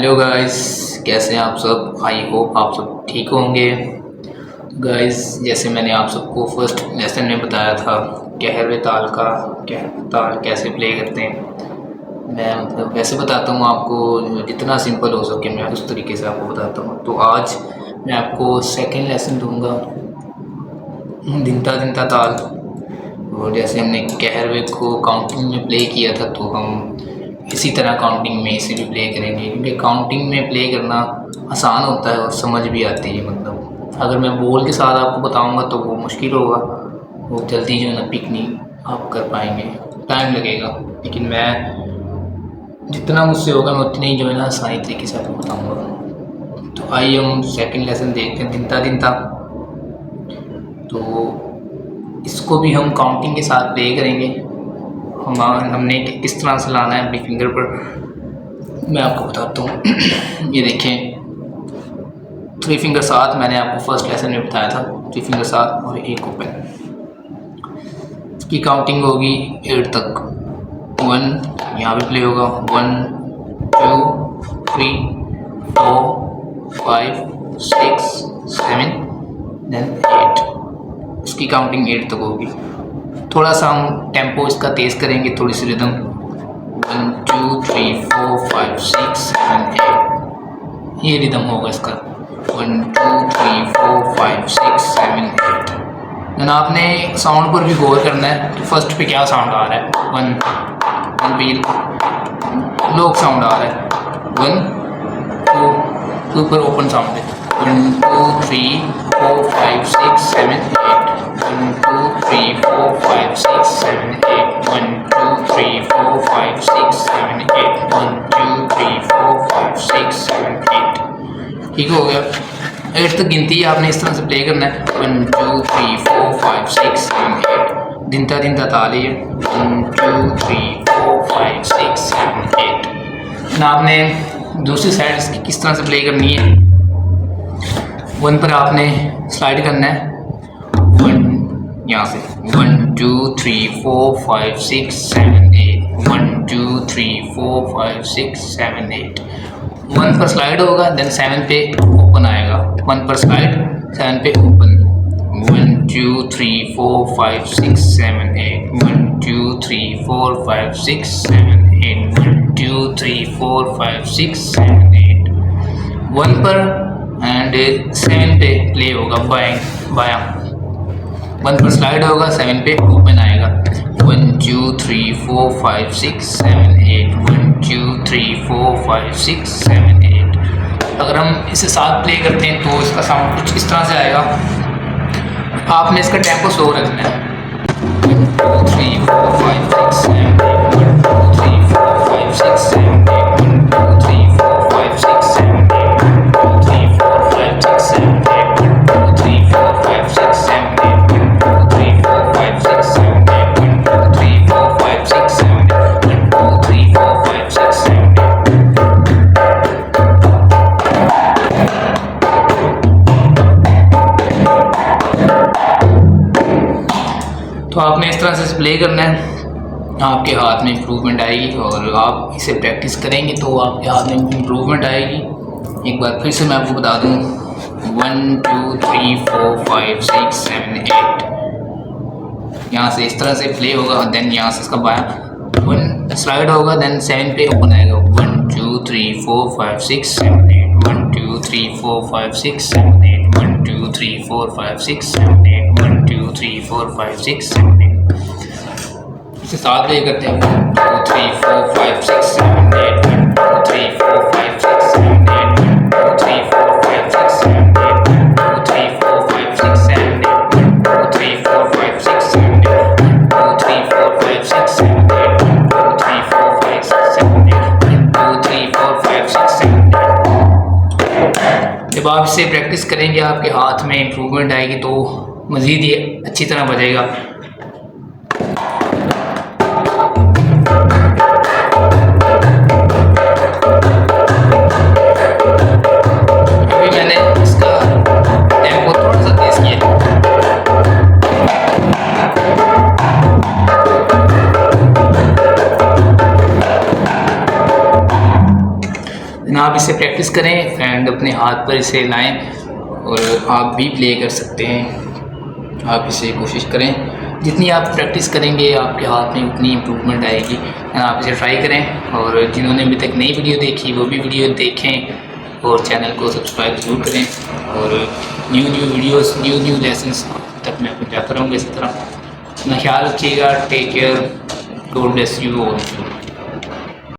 Hello guys, कैसे हैं आप सब। आई होप आप सब ठीक होंगे। गाइस, जैसे मैंने आप सबको फर्स्ट लेसन में बताया था कहरवे ताल का ताल कैसे प्ले करते हैं, मैं मतलब वैसे बताता हूँ आपको, जितना सिंपल हो सके मैं उस तरीके से आपको बताता हूँ। तो आज मैं आपको सेकंड लेसन दूंगा दिनता दिनता ताल। और जैसे हमने कहरवे को काउंटिंग में प्ले किया था तो हम इसी तरह काउंटिंग में इसे भी प्ले करेंगे, क्योंकि काउंटिंग में प्ले करना आसान होता है और समझ भी आती है। मतलब अगर मैं बोल के साथ आपको बताऊंगा तो वो मुश्किल होगा, वो जल्दी जो है ना पिक नहीं आप कर पाएंगे, टाइम लगेगा। लेकिन मैं जितना मुझसे होगा मैं उतनी जो है ना आसानी तरीके से आपको बताऊँगा। तो आइए हम सेकेंड लेसन देखते हैं दिनता दिनता। तो इसको भी हम काउंटिंग के साथ प्ले करेंगे। हमने किस तरह से लाना है अपनी फिंगर पर मैं आपको बताता हूँ। ये देखें, 3 फिंगर साथ मैंने आपको फर्स्ट लेसन में बताया था, 3 फिंगर साथ और एक ओपन। इसकी काउंटिंग होगी 8 तक। 1 यहाँ पे प्ले होगा, 1 2 3 4 5 6 7 देन 8। इसकी काउंटिंग 8 तक होगी। थोड़ा सा हम टेम्पो इसका तेज़ करेंगे, थोड़ी सी रिदम। 1 2 3 4 5 6 7 8, ये रिदम होगा इसका। 1 2 3 4 5 6 7 8। देन आपने साउंड पर भी गौर करना है कि फर्स्ट पे क्या साउंड आ रहा है। 1 पे लो साउंड आ रहा है, 1 2 पर ओपन साउंड है। 1 2 3 4 5 6 7 8। 1 2 3 4 5 6 7 8। 1 2 3 4 5 6 7 8। 1 2 3 4 5 6 7 8। ठीक हो गया। 8 तक गिनती आपने इस तरह से प्ले करना है। 1 2 3 4 5 6 7 8। दिनता दिनता ताल है। 1 2 3 4 5 6 7 8। ना आपने दूसरी साइड इसकी किस तरह से प्ले करनी है। 1 पर आपने स्लाइड करना है, 1 यहाँ से 1 2 3 4 5 6 7 8। 1 2 3 4 5 6 7 8। 1 पर स्लाइड होगा, देन 7 पे ओपन आएगा। 1 पर स्लाइड, 7 पे ओपन। 1 2 3 4 5 6 7 8। 1 2 3 4 5 6 7 8। 1 2 3 4 5 6 7 8। 1 पर एंड 7 पे प्ले होगा बायां। 1 पर स्लाइड होगा, 7 पे ओपन आएगा। 1 2 3 4 5 6 7 8। 1 2 3 4 5 6 7 8। अगर हम इसे साथ प्ले करते हैं तो इसका साउंड कुछ इस तरह से आएगा। आपने इसका टेम्पो स्लो रखना है। 1 2 3 4 5 6 7 8। 1 2 3 4 5 6 7 8। 1 2 3 4 5 6 7 8। 1 2 3 4 5 6 7 8। 1 2 3 4 5 6 7 8। 1 2 3 4 5 6 7 8। 1 2 3 4 5 6 7 8। 1 2 3 4 5 6 7 8। तो आपने इस तरह से प्ले करना है, आपके हाथ में इम्प्रूवमेंट आएगी। और आप इसे प्रैक्टिस करेंगे तो आपके हाथ में इम्प्रूवमेंट आएगी। एक बार फिर से मैं आपको बता दूं, 1 2 3 4 5 6 7 8। यहाँ से इस तरह से प्ले होगा, देन यहाँ से इसका बायां 1 स्लाइड होगा, देन 7 पे ओपन आएगा। 1 2 3 4 5 6 7 8। 1 2 3 4 5 6 7 8। 1 2 3 4 5 6 7 8। 1 2 3 4 5 6 7 8। इसे साथ प्ले करते हैं। 1 2 3 4 5 6 7 8। 1 2 3 4 5 6 7 8। 1 2 3 4 5 6 7 8। 1 2 3 4 5 6 7 8। 1 2 3 4 5 6 7 8। 1 2 3 4 5 6 7 8। 1 2 3 4 5 6 7 8। 1 2 3 4 5 6 7 8। जब आप इससे प्रैक्टिस करेंगे आपके हाथ में इम्प्रूवमेंट आएगी तो मज़ीद ये अच्छी तरह बजेगा। अभी मैंने इसका टेम्पो थोड़ा सा तेज़ किया। आप इसे प्रैक्टिस करें एंड अपने हाथ पर इसे लाएं और आप भी प्ले कर सकते हैं। आप इसे कोशिश करें, जितनी आप प्रैक्टिस करेंगे आपके हाथ में उतनी इम्प्रूवमेंट आएगी। आप इसे ट्राई करें और जिन्होंने अभी तक नई वीडियो देखी वो भी वीडियो देखें और चैनल को सब्सक्राइब जरूर करें और न्यू वीडियोस न्यू लेसन्स तक मैं पहुँचाता रहूँगा। इसी तरह अपना ख्याल रखिएगा। Take care, God bless you all.